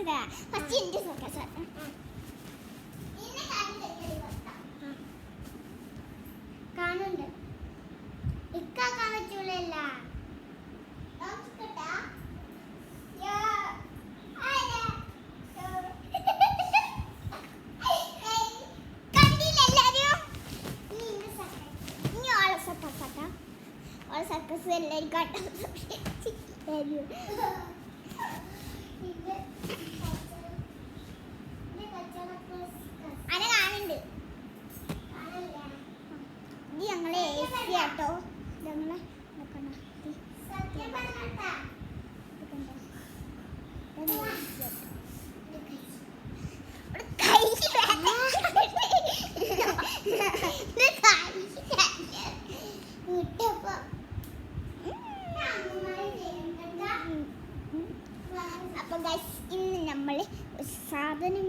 first എൻ്റെ circus കാണുന്നുണ്ട് ഇക്ക കാണാൻ പറ്റൂലല്ല സർക്കസ് എല്ലാവരും കണ്ടു അനെ കാണുന്നുണ്ട് ഇത് ഞങ്ങളെ AC ആട്ടോ ഞങ്ങളെ അപ്പൊ ഗൈസ് ഇന്ന് നമ്മൾ സാധനം